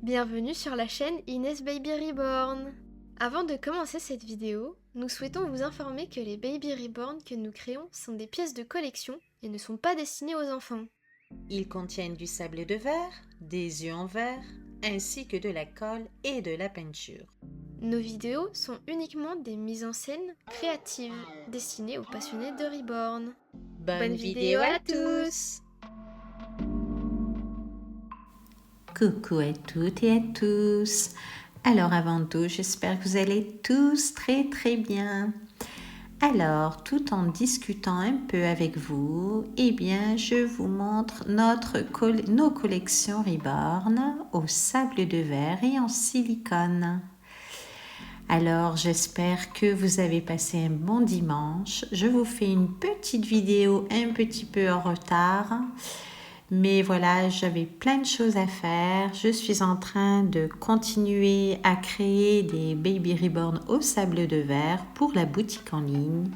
Bienvenue sur la chaîne Inès Baby Reborn. Avant de commencer cette vidéo, nous souhaitons vous informer que les Baby Reborn que nous créons sont des pièces de collection et ne sont pas destinées aux enfants. Ils contiennent du sable de verre, des œufs en verre, ainsi que de la colle et de la peinture. Nos vidéos sont uniquement des mises en scène créatives destinées aux passionnés de Reborn. Bonne vidéo à tous! Coucou à toutes et à tous. Alors avant tout, j'espère que vous allez tous très bien. Alors, tout en discutant un peu avec vous, je vous montre nos collections Reborn au sable de verre et en silicone. Alors, j'espère que vous avez passé un bon dimanche. Je vous fais une petite vidéo un petit peu en retard. Mais voilà, j'avais plein de choses à faire. Je suis en train de continuer à créer des Baby Reborn au sable de verre pour la boutique en ligne.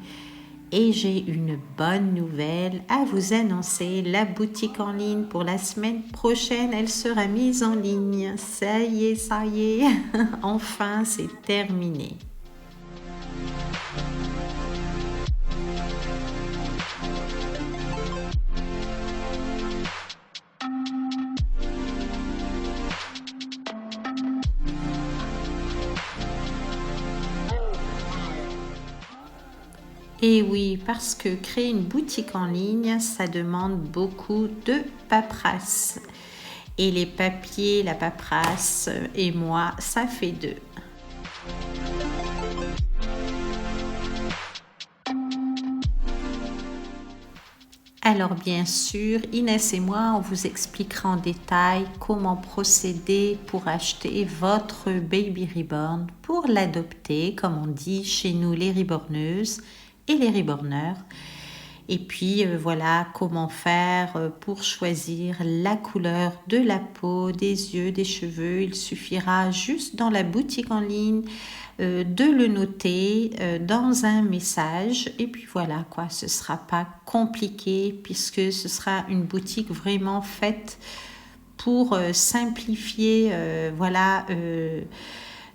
Et j'ai une bonne nouvelle à vous annoncer. La boutique en ligne pour la semaine prochaine, elle sera mise en ligne. Ça y est. Enfin, c'est terminé. Et oui, parce que créer une boutique en ligne, ça demande beaucoup de paperasse. Et les papiers, la paperasse et moi, ça fait deux. Alors bien sûr, Inès et moi, on vous expliquera en détail comment procéder pour acheter votre Baby Reborn, pour l'adopter, comme on dit chez nous les reborneuses et les reborneurs. Et puis voilà comment faire pour choisir la couleur de la peau, des yeux, des cheveux. Il suffira juste dans la boutique en ligne de le noter dans un message. Et puis voilà quoi, ce ne sera pas compliqué puisque ce sera une boutique vraiment faite pour simplifier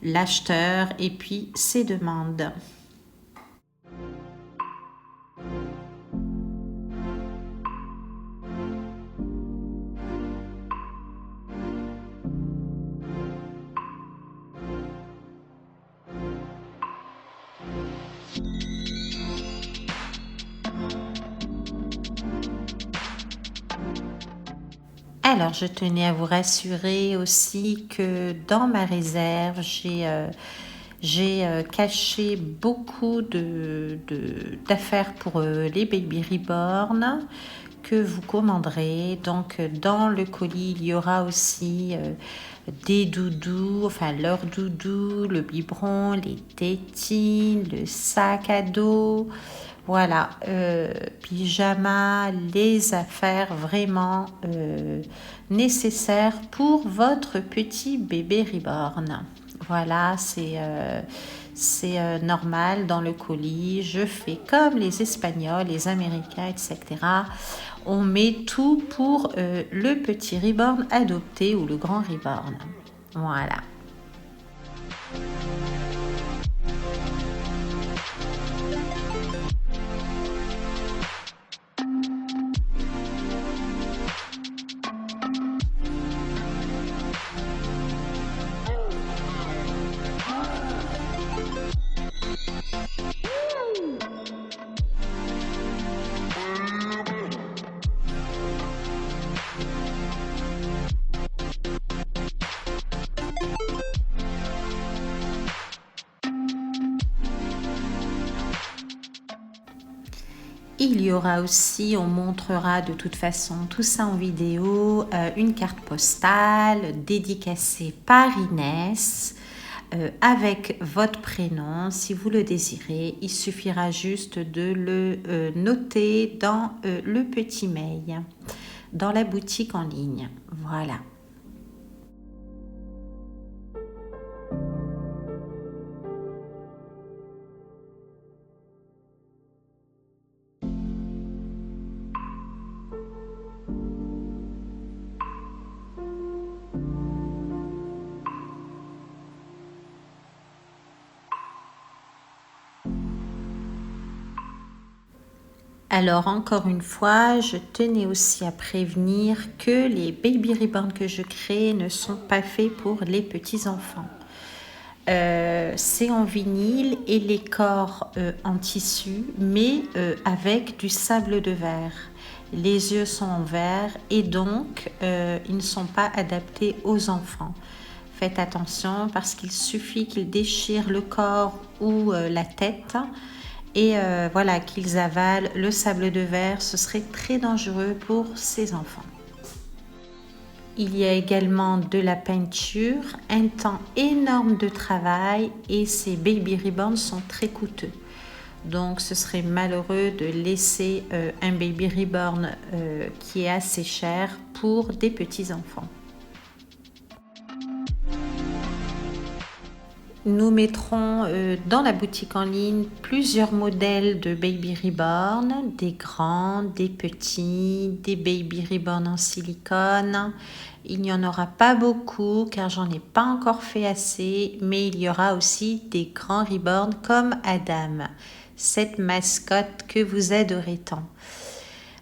l'acheteur et puis ses demandes. Alors, je tenais à vous rassurer aussi que dans ma réserve, j'ai caché beaucoup d'affaires pour les Baby Reborn que vous commanderez. Donc, dans le colis, il y aura aussi des doudous, enfin leurs doudous, le biberon, les tétines, le sac à dos. Voilà, pyjama, les affaires vraiment nécessaires pour votre petit bébé reborn. Voilà, c'est normal dans le colis. Je fais comme les Espagnols, les Américains, etc. On met tout pour le petit reborn adopté ou le grand reborn. Voilà. Il y aura aussi, on montrera de toute façon tout ça en vidéo, une carte postale dédicacée par Inès avec votre prénom si vous le désirez. Il suffira juste de le noter dans le petit mail, dans la boutique en ligne. Voilà. Alors encore une fois, je tenais aussi à prévenir que les baby reborn que je crée ne sont pas faits pour les petits enfants. C'est en vinyle et les corps en tissu, mais avec du sable de verre. Les yeux sont en verre et donc ils ne sont pas adaptés aux enfants. Faites attention parce qu'il suffit qu'ils déchirent le corps ou la tête et voilà, qu'ils avalent le sable de verre. Ce serait très dangereux pour ces enfants. Il y a également de la peinture, un temps énorme de travail et ces baby reborn sont très coûteux. Donc ce serait malheureux de laisser un baby reborn qui est assez cher pour des petits enfants. Nous mettrons dans la boutique en ligne plusieurs modèles de baby reborn, des grands, des petits, des baby reborn en silicone. Il n'y en aura pas beaucoup car j'en ai pas encore fait assez, mais il y aura aussi des grands reborn comme Adam, cette mascotte que vous adorez tant.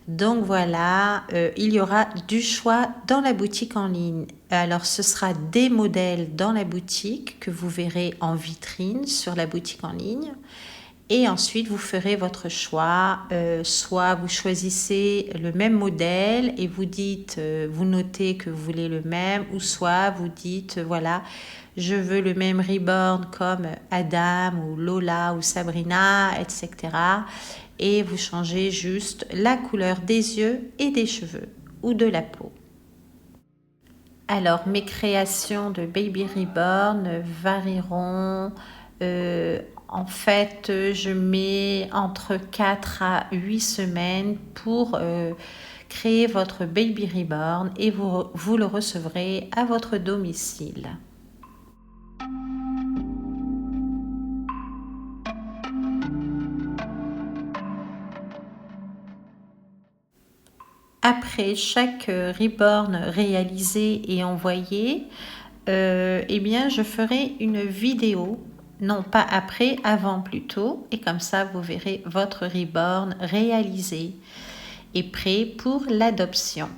Donc voilà, il y aura du choix dans la boutique en ligne. Alors ce sera des modèles dans la boutique que vous verrez en vitrine sur la boutique en ligne. Et ensuite vous ferez votre choix. Soit vous choisissez le même modèle et vous dites, vous notez que vous voulez le même, ou soit vous dites voilà, je veux le même reborn comme Adam ou Lola ou Sabrina, etc. Et vous changez juste la couleur des yeux et des cheveux ou de la peau. Alors mes créations de baby reborn varieront. En fait, je mets entre 4 à 8 semaines pour créer votre baby reborn et vous le recevrez à votre domicile. Après chaque reborn réalisé et envoyé, eh bien, je ferai une vidéo, non pas après, avant plutôt, et comme ça vous verrez votre reborn réalisé et prêt pour l'adoption.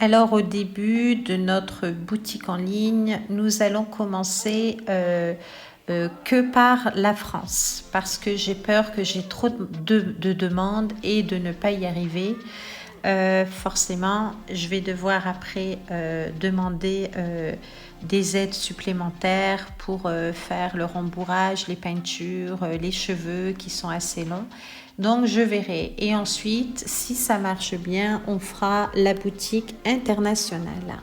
Alors au début de notre boutique en ligne, nous allons commencer que par la France parce que j'ai peur que j'ai trop de demandes et de ne pas y arriver. Forcément, je vais devoir après demander des aides supplémentaires pour faire le rembourrage, les peintures, les cheveux qui sont assez longs. Donc je verrai. Et ensuite, si ça marche bien, on fera la boutique internationale.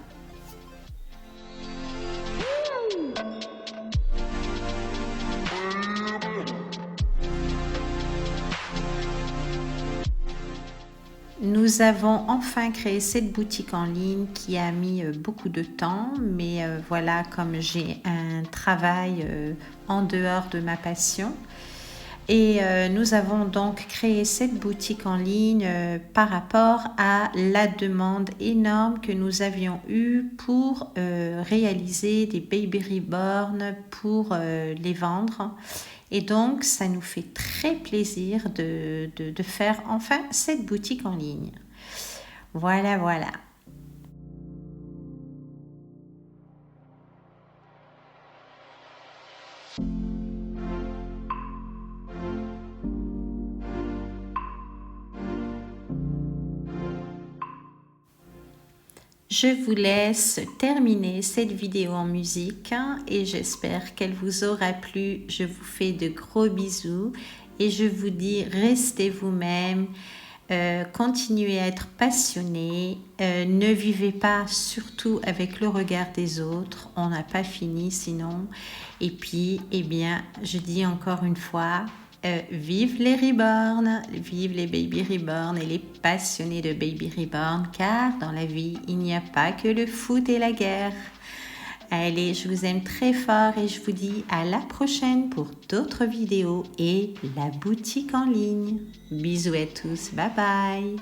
Nous avons enfin créé cette boutique en ligne qui a mis beaucoup de temps, mais voilà, comme j'ai un travail en dehors de ma passion. Et nous avons donc créé cette boutique en ligne par rapport à la demande énorme que nous avions eue pour réaliser des baby reborn pour les vendre. Et donc, ça nous fait très plaisir de faire enfin cette boutique en ligne. Voilà, voilà. Je vous laisse terminer cette vidéo en musique et j'espère qu'elle vous aura plu. Je vous fais de gros bisous et je vous dis restez vous-même, continuez à être passionné, ne vivez pas surtout avec le regard des autres, on n'a pas fini sinon. Et puis, eh bien, je dis encore une fois, vive les reborn, vive les baby reborn et les passionnés de baby reborn, car dans la vie, il n'y a pas que le foot et la guerre. Allez, je vous aime très fort et je vous dis à la prochaine pour d'autres vidéos et la boutique en ligne. Bisous à tous, bye bye.